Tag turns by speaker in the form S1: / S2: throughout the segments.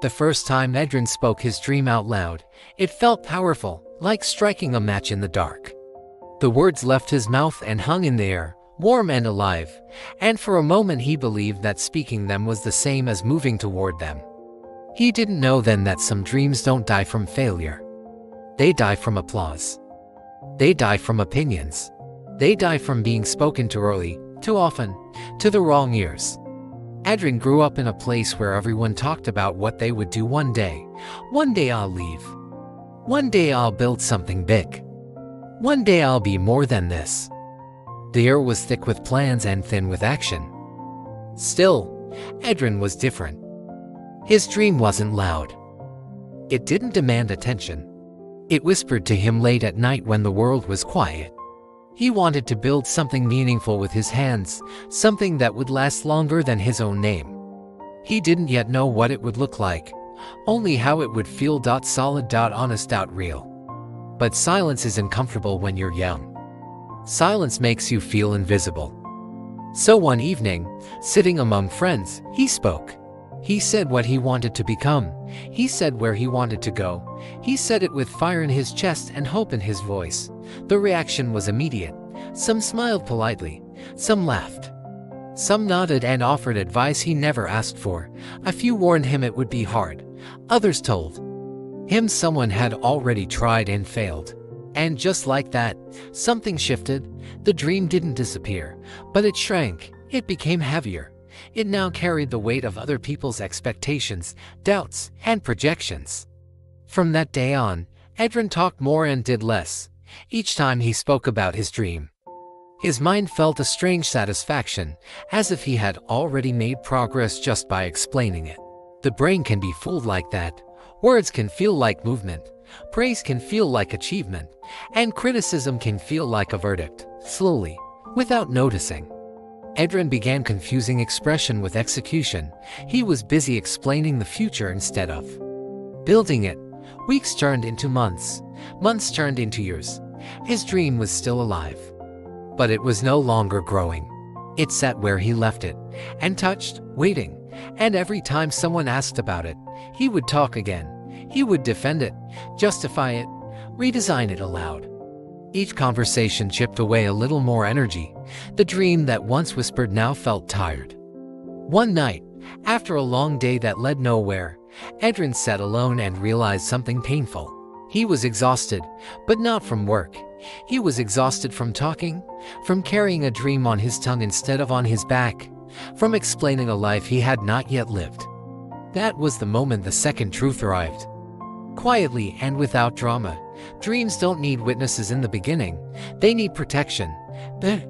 S1: The first time Edrin spoke his dream out loud, it felt powerful, like striking a match in the dark. The words left his mouth and hung in the air, warm and alive, and for a moment he believed that speaking them was the same as moving toward them. He didn't know then that some dreams don't die from failure. They die from applause. They die from opinions. They die from being spoken too early, too often, to the wrong ears. Edrin grew up in a place where everyone talked about what they would do one day. One day I'll leave. One day I'll build something big. One day I'll be more than this. The air was thick with plans and thin with action. Still, Edrin was different. His dream wasn't loud. It didn't demand attention. It whispered to him late at night when the world was quiet. He wanted to build something meaningful with his hands, something that would last longer than his own name. He didn't yet know what it would look like, only how it would feel. Solid, honest, real. But silence is uncomfortable when you're young. Silence makes you feel invisible. So one evening, sitting among friends, he spoke. He said what he wanted to become. He said where he wanted to go. He said it with fire in his chest and hope in his voice. The reaction was immediate. Some smiled politely. Some laughed. Some nodded and offered advice he never asked for. A few warned him it would be hard. Others told him someone had already tried and failed. And just like that, something shifted. The dream didn't disappear, but it shrank. It became heavier. It now carried the weight of other people's expectations, doubts, and projections. From that day on, Edrin talked more and did less. Each time he spoke about his dream, his mind felt a strange satisfaction, as if he had already made progress just by explaining it. The brain can be fooled like that. Words can feel like movement, praise can feel like achievement, and criticism can feel like a verdict. Slowly, without noticing, Edrin began confusing expression with execution. He was busy explaining the future instead of building it. Weeks turned into months. Months turned into years. His dream was still alive, but it was no longer growing. It sat where he left it, and touched, waiting. And every time someone asked about it, he would talk again. He would defend it, justify it, redesign it aloud. Each conversation chipped away a little more energy. The dream that once whispered now felt tired. One night, after a long day that led nowhere, Edrin sat alone and realized something painful. He was exhausted, but not from work. He was exhausted from talking, from carrying a dream on his tongue instead of on his back, from explaining a life he had not yet lived. That was the moment the second truth arrived. Quietly and without drama. Dreams don't need witnesses in the beginning. They need protection. The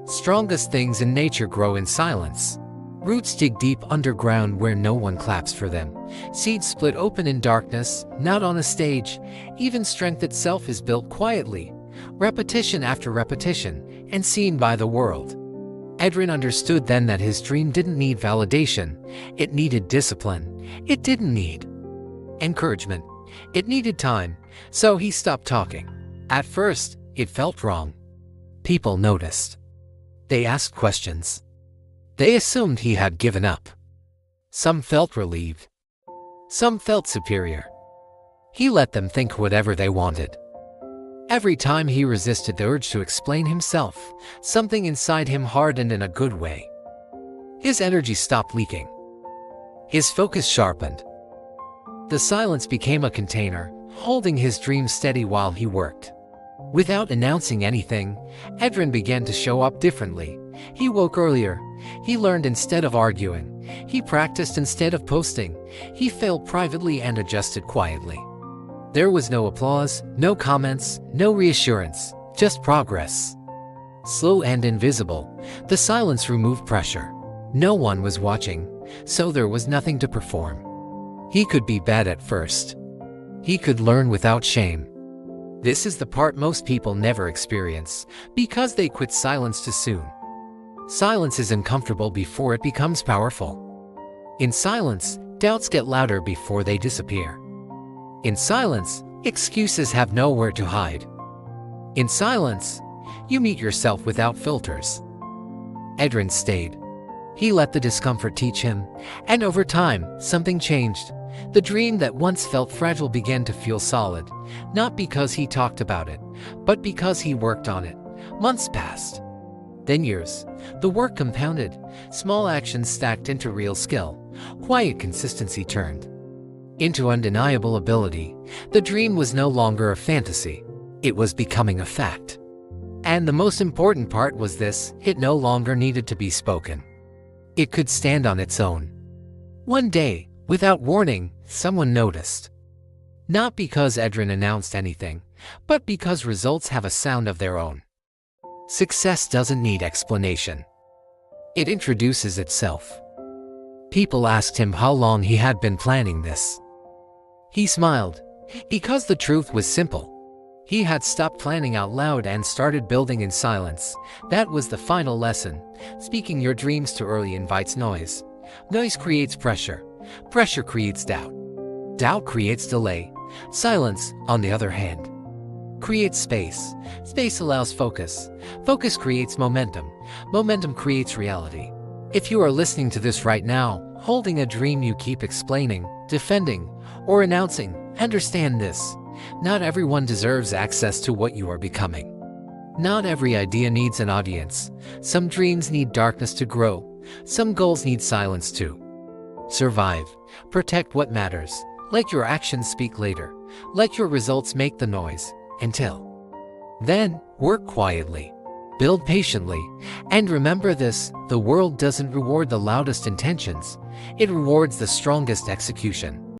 S1: strongest things in nature grow in silence. Roots dig deep underground where no one claps for them. Seeds split open in darkness, not on a stage. Even strength itself is built quietly, repetition after repetition, and seen by the world. Edrin understood then that his dream didn't need validation. It needed discipline. It didn't need encouragement. It needed time. So he stopped talking. At first, it felt wrong. People noticed. They asked questions. They assumed he had given up. Some felt relieved. Some felt superior. He let them think whatever they wanted. Every time he resisted the urge to explain himself, something inside him hardened in a good way. His energy stopped leaking. His focus sharpened. The silence became a container, holding his dream steady while he worked. Without announcing anything, Edrin began to show up differently. He woke earlier. He learned instead of arguing. He practiced instead of posting. He failed privately and adjusted quietly. There was no applause, no comments, no reassurance, just progress. Slow and invisible, the silence removed pressure. No one was watching, so there was nothing to perform. He could be bad at first. He could learn without shame. This is the part most people never experience, because they quit silence too soon. Silence is uncomfortable before it becomes powerful. In silence, doubts get louder before they disappear. In silence, excuses have nowhere to hide. In silence, you meet yourself without filters. Edrin stayed. He let the discomfort teach him, and over time, something changed. The dream that once felt fragile began to feel solid, not because he talked about it, but because he worked on it. Months passed. Then years. The work compounded. Small actions stacked into real skill. Quiet consistency turned into undeniable ability. The dream was no longer a fantasy. It was becoming a fact. And the most important part was this: it no longer needed to be spoken. It could stand on its own. One day, without warning, someone noticed. Not because Edrin announced anything, but because results have a sound of their own. Success doesn't need explanation. It introduces itself. People asked him how long he had been planning this. He smiled, because the truth was simple. He had stopped planning out loud and started building in silence. That was the final lesson. Speaking your dreams too early invites noise. Noise creates pressure. Pressure creates doubt. Doubt creates delay. Silence, on the other hand, creates space. Space allows focus. Focus creates momentum. Momentum creates reality. If you are listening to this right now, holding a dream you keep explaining, defending, or announcing, understand this. Not everyone deserves access to what you are becoming. Not every idea needs an audience. Some dreams need darkness to grow. Some goals need silence to survive. Protect what matters. Let your actions speak later. Let your results make the noise. Until then, work quietly. Build patiently. And remember this: the world doesn't reward the loudest intentions. It rewards the strongest execution.